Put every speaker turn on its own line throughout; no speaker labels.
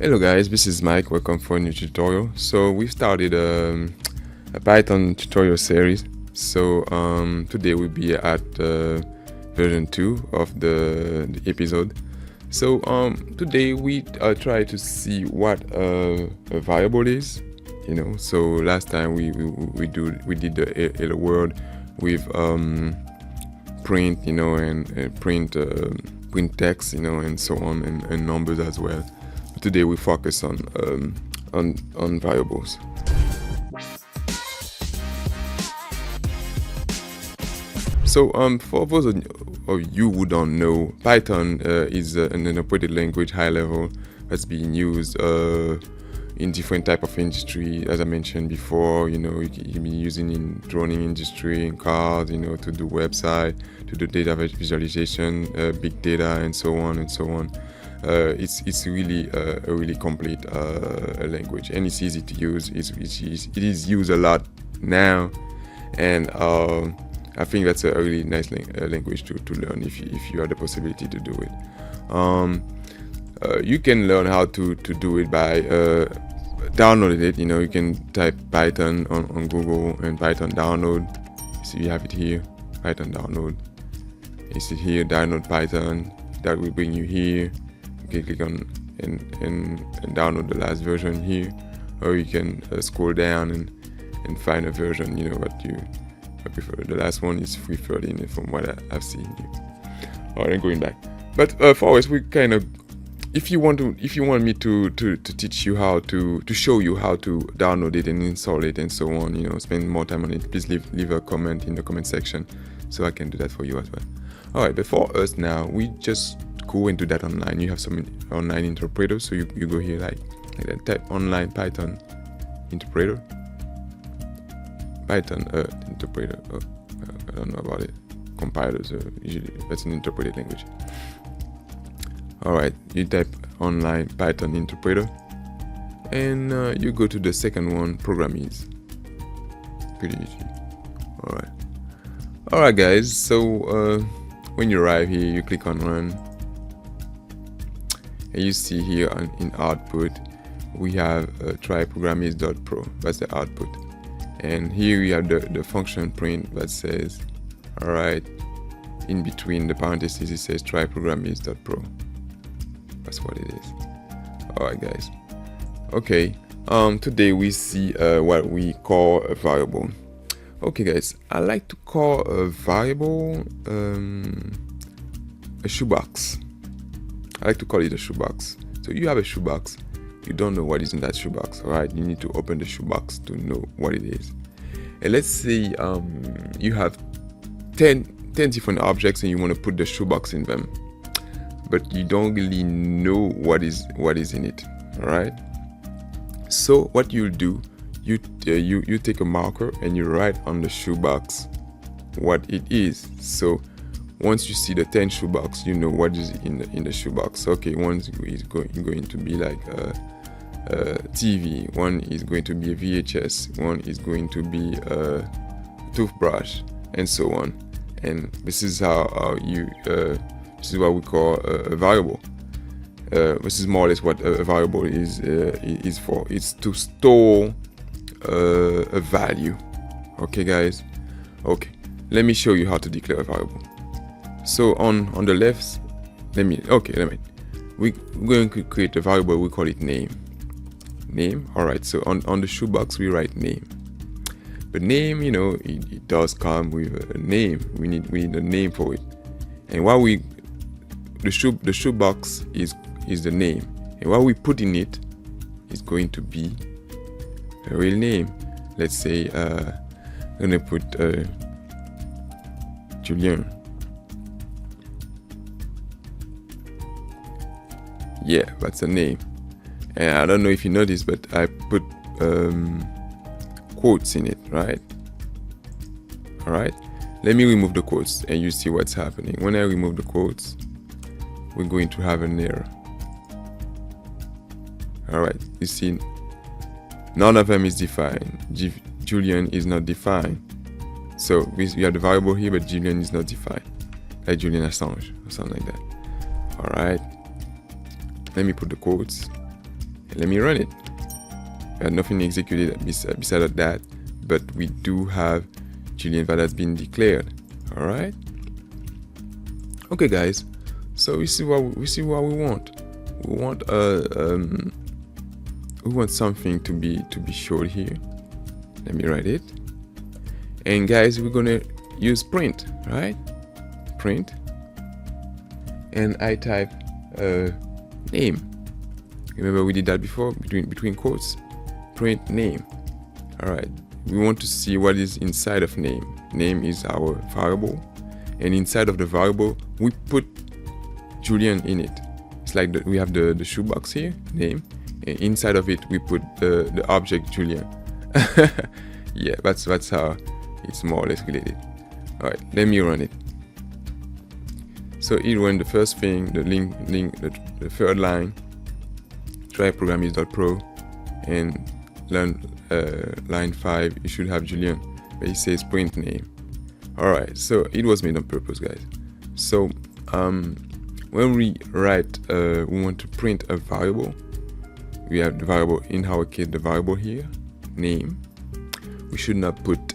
Hello guys, this is Mike. Welcome for a new tutorial. So we started a Python tutorial series. So today we'll be at version 2 of the episode. So today we try to see what a variable is. So last time we did the hello world with print, and print text, and so on, and numbers as well. But today we focus on variables. So for those of you who don't know, Python is an interpreted language, high level, that's being used in different type of industry. As I mentioned before, you can be using in drone industry, in cars, to do website, to do data visualization, big data, and so on and so on. It's really a really complete language, and it's easy to use. It is used a lot now, and I think that's a really nice language to learn if you have the possibility to do it. You can learn how to do it by downloading it. You can type Python on Google and Python download. So you have it here, Python download. You see here, download Python. That will bring you here. You can click on and download the last version here, or you can scroll down and find a version what you prefer. The last one is 3.13 from what I've seen here. All right, going back. But for us, we kind of, if you want me to teach you how to show you how to download it and install it and so on, spend more time on it, please leave a comment in the comment section so I can do that for you as well. All right, but for us now, we just go into that online. You have some online interpreters, so you go here like that, type online Python interpreter. Python interpreter. I don't know about it. Compilers usually that's an interpreted language. All right, you type online Python interpreter, and you go to the second one, programmers. Pretty easy. All right, guys. So when you arrive here, you click on run, and you see here in output we have try programmers.pro. That's the output. And here we have the function print that says, all right, in between the parentheses it says try programmers.pro. That's what it is. All right, guys. Okay. Today we see what we call a variable. Okay, guys. I like to call a variable a shoebox. I like to call it a shoebox. So you have a shoebox. You don't know what is in that shoebox, all right? You need to open the shoebox to know what it is. And let's say you have 10 different objects and you want to put the shoebox in them, but you don't really know what is in it, all right? So what you'll do, you take a marker and you write on the shoebox what it is. So once you see the 10 shoebox, you know what is in the shoebox. Okay, one is going to be like TV, one is going to be a VHS, one is going to be a toothbrush, and so on. And this is how this is what we call a variable. This is more or less what a variable is for. It's to store a value. Okay, guys. Okay, let me show you how to declare a variable. So on the left, we're going to create a variable. We call it name. All right, so on the shoebox we write name, but name, it does come with a name. We need a name for it, and what the shoebox is the name, and what we put in it is going to be a real name. Let's say I'm gonna put Julien. Yeah, that's a name. And I don't know if you noticed, but I put quotes in it, right? All right. Let me remove the quotes and you see what's happening. When I remove the quotes, we're going to have an error. All right. You see, none of them is defined. Julien is not defined. So we have the variable here, but Julien is not defined. Like Julien Assange or something like that. All right. Let me put the quotes. And let me run it. Nothing executed beside of that, but we do have Julian that has been declared. All right. Okay, guys. So we see what we want. We want something to be showed here. Let me write it. And guys, we're gonna use print, right? Print. And I type name. Remember we did that before, between quotes. Print name. All right. We want to see what is inside of name. Name is our variable, and inside of the variable we put Julian in it. It's like we have the shoebox here, name, and inside of it we put the object Julian. Yeah, that's how it's more or less related. All right, let me run it. So it ran the first thing, the third line, try programmers.pro, and learn line 5, you should have Julian, but it says print name. Alright, so it was made on purpose, guys. So when we write, we want to print a variable. We have the variable, in our case, the variable here, name. We should not put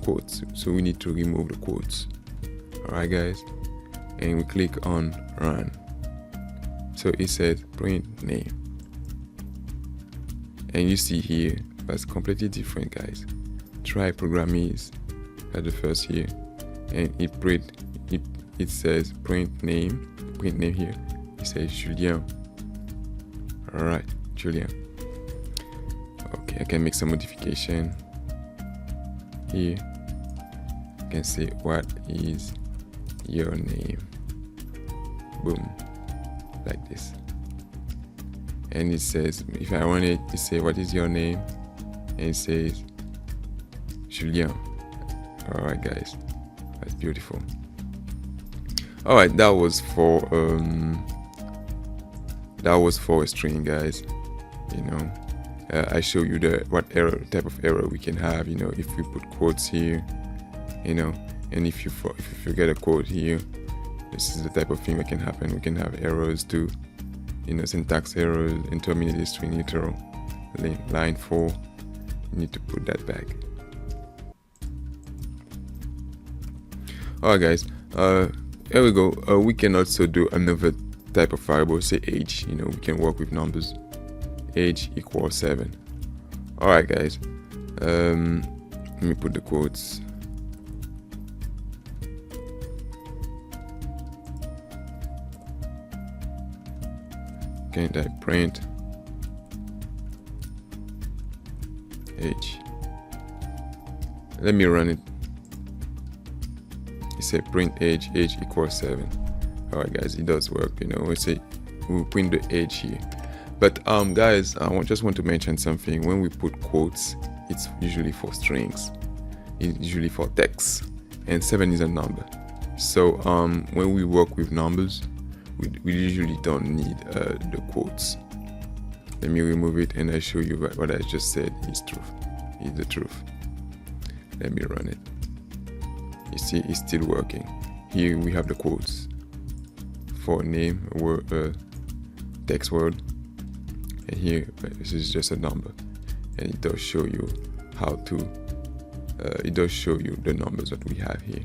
quotes, so we need to remove the quotes. Alright, guys, and we click on run. So it says print name, and you see here that's completely different, guys. Try programmers at the first here, and it says print name here. It says Julien. All right, Julien. Okay, I can make some modification here. I can say what is your name. Boom, like this. And it says, if I want it to say what is your name, and it says Julien. All right, guys, that's beautiful. All right, that was for a string, guys. You know, I show you what type of error we can have. You know, if we put quotes here, you know, and if you forget a quote here, this is the type of thing that can happen. We can have errors too. You know, syntax errors, intermediate string literal, line 4. You need to put that back. Alright, guys, here we go. We can also do another type of variable, say age. You know, we can work with numbers. Age equals 7. Alright, guys, let me put the quotes. Can type print age. Let me run it. It said print age equals 7. Alright, guys, it does work. You know, we print the age here. But guys, I just want to mention something. When we put quotes, it's usually for strings. It's usually for text, and 7 is a number. So when we work with numbers, we usually don't need the quotes. Let me remove it, and I show you what I just said is the truth. Let me run it. You see, it's still working. Here we have the quotes for name, word, text word, and here this is just a number, and it does show you how to. It does show you the numbers that we have here.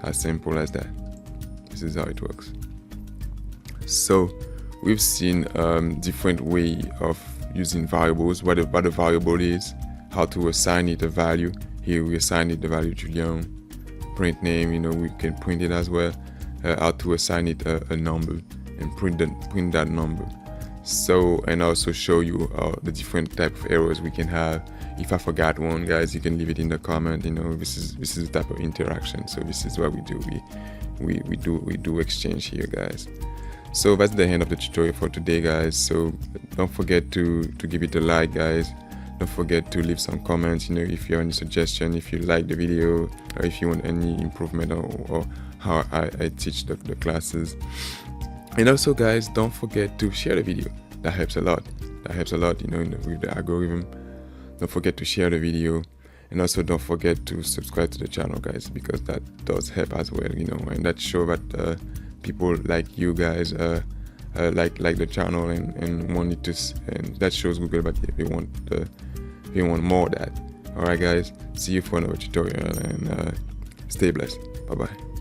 As simple as that. This is how it works. So we've seen different way of using variables, what a variable is, how to assign it a value. Here we assign it the value Julien. Print name, you know, we can print it as well. How to assign it a number and print that number. So, and also show you the different type of errors we can have. If I forgot one, guys, you can leave it in the comment. You know, this is the type of interaction. So this is what we do. We do exchange here, guys. So that's the end of the tutorial for today, guys. So don't forget to give it a like, guys. Don't forget to leave some comments, you know, if you have any suggestion, if you like the video, or if you want any improvement or how I teach the classes. And also, guys, don't forget to share the video. That helps a lot. You know, with the algorithm. Don't forget to share the video. And also don't forget to subscribe to the channel, guys, because that does help as well, you know, and that shows that people like you guys like the channel and want it to, and that shows Google, but if you want more of that. All right, guys. See you for another tutorial, and stay blessed. Bye bye.